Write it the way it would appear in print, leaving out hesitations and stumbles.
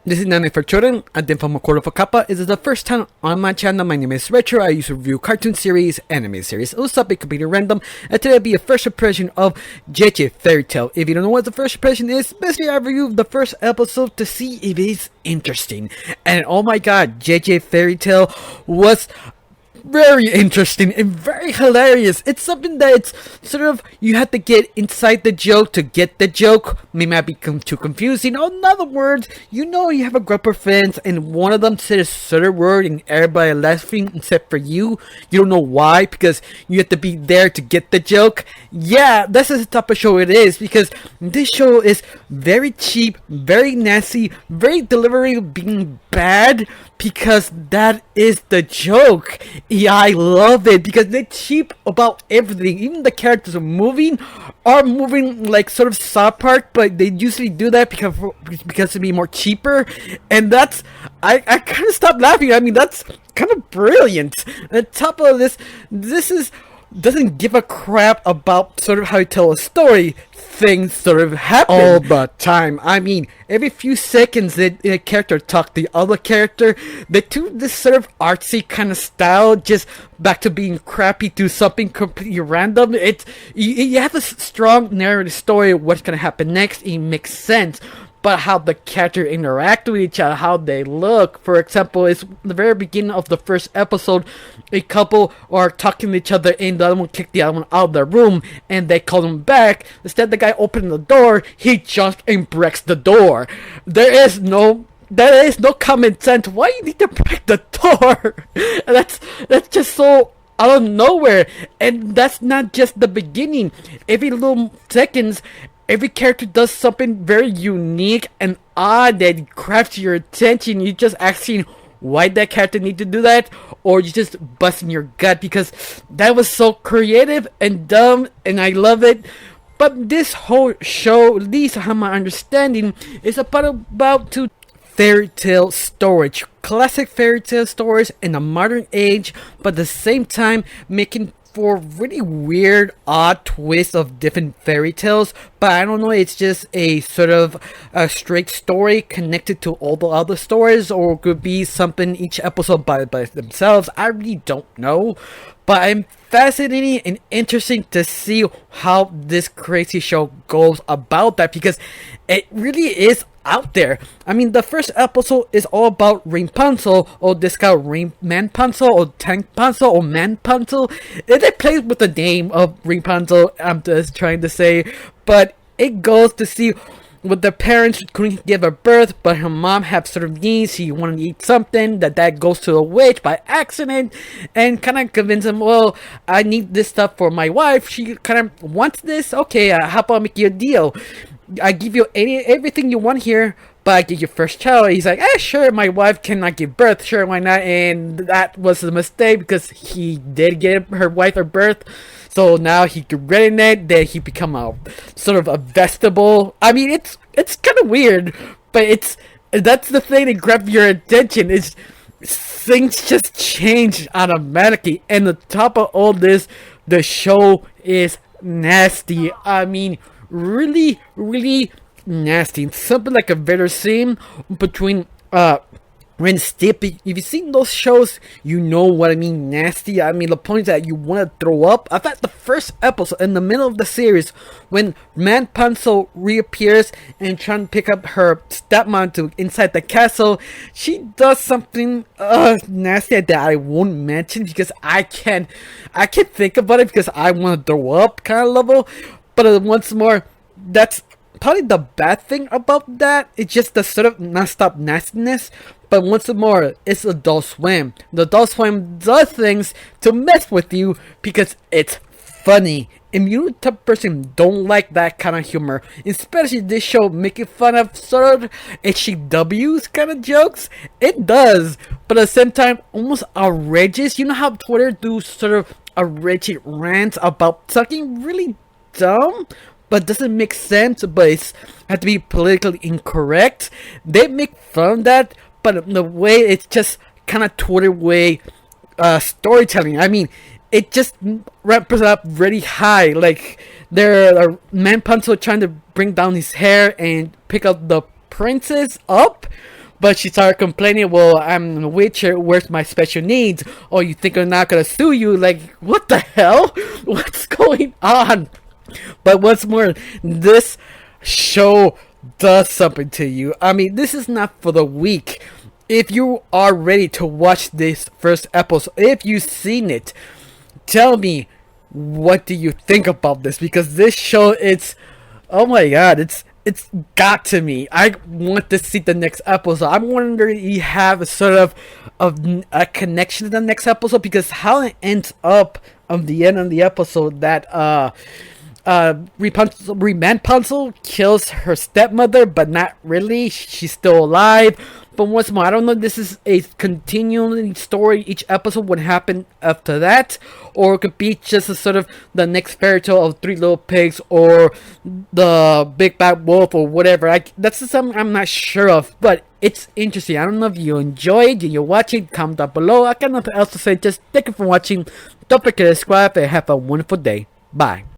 This is Nane for Children, and then from a quarter of a kappa. This is the first time on my channel. My name is Retro. I used to review cartoon series, anime series. What's up, it could be random. And today will be a first impression of JJ Fairy Tail. If you don't know what the first impression is, basically I reviewed the first episode to see if it's interesting. And oh my god, JJ Fairy Tail was very interesting and very hilarious. It's something that it's sort of, you have to get inside the joke to get the joke. May not become too confusing. In other words, you know you have a group of friends and one of them said a certain word and everybody laughing except for you. You don't know why, because you have to be there to get the joke. Yeah, that's the type of show it is, because this show is very cheap, very nasty, very delivery being bad, because that is the joke. Yeah, I love it because they're cheap about everything. Even the characters are moving like sort of South Park, but they usually do that because to be more cheaper. And that's, I kind of stopped laughing. I mean, that's kind of brilliant. On top of this doesn't give a crap about sort of how you tell a story. Things sort of happen all the time. I mean, every few seconds a character talk the other character. They do this sort of artsy kind of style, just back to being crappy to something completely random. It's you have a strong narrative story of what's gonna happen next. It makes sense. But how the character interact with each other, how they look. For example, it's the very beginning of the first episode. A couple are talking to each other and the other one kicked the other one out of the room and they call him back. Instead, the guy opened the door, he jumps and breaks the door. There is no common sense. Why you need to break the door? That's just so out of nowhere. And that's not just the beginning. Every little seconds, every character does something very unique and odd that grabs your attention. You just asking why that character need to do that, or you just busting your gut because that was so creative and dumb, and I love it. But this whole show, at least how my understanding, is about two fairy tale storage, classic fairy tale stories in a modern age, but at the same time making for really weird, odd twists of different fairy tales. But I don't know, it's just a sort of a straight story connected to all the other stories, or it could be something each episode by themselves. I really don't know. But I'm fascinating and interesting to see how this crazy show goes about that, because it really is out there. I mean, the first episode is all about Rapunzel, or this guy Manpunzel, or Tankpunzel, or Manpunzel. It plays with the name of Rapunzel, I'm just trying to say, but it goes to see with the parents couldn't give her birth, but her mom had sort of needs. She wanted to eat something. That goes to a witch by accident, and kind of convince him, well, I need this stuff for my wife. She kind of wants this. Okay, how about I make you a deal? I give you everything you want here, but I give you first child. He's like, sure, my wife cannot give birth. Sure, why not? And that was a mistake because he did give her wife her birth. So now he regretting it, that he become a sort of a vegetable. I mean, it's kind of weird, but that's the thing that grabs your attention. Is things just change automatically, and on top of all this, the show is nasty. I mean, really, really nasty. It's something like a better scene between Ren Stimpy. If you've seen those shows, you know what I mean, nasty. I mean, the point is that you want to throw up. I thought the first episode, in the middle of the series, when Manpunzel reappears and trying to pick up her stepmom to inside the castle, she does something nasty that I won't mention because I can't think about it because I want to throw up kind of level. But once more, that's probably the bad thing about that. It's just the sort of non-stop nastiness. But once more, it's Adult Swim. The Adult Swim does things to mess with you because it's funny. And you, the type of person who don't like that kind of humor, especially this show making fun of sort of HCW's kind of jokes, it does. But at the same time, almost outrageous. You know how Twitter do sort of outrageous rants about something really dumb, but doesn't make sense, but it's have to be politically incorrect. They make fun of that, but the way it's just kind of Twitter way storytelling. I mean, it just ramps up really high. Like, there are Manpunzel trying to bring down his hair and pick up the princess up, But she started complaining, well, I'm a witcher, where's my special needs? Oh, you think I'm not gonna sue you? Like, what the hell? What's going on? But what's more, this show does something to you. I mean, this is not for the weak. If you are ready to watch this first episode, if you've seen it, tell me, what do you think about this? Because this show, oh my god, it's got to me. I want to see the next episode. I'm wondering if you have a sort of a connection to the next episode, because how it ends up on the end of the episode that Rapunzel kills her stepmother, but not really. She's still alive. But once more, I don't know if this is a continuing story. Each episode would happen after that, or it could be just a sort of the next fairy tale of Three Little Pigs or the Big Bad Wolf or whatever. That's something I'm not sure of, but it's interesting. I don't know if you enjoyed it, you're watching, comment down below. I got nothing else to say. Just thank you for watching. Don't forget to subscribe and have a wonderful day. Bye.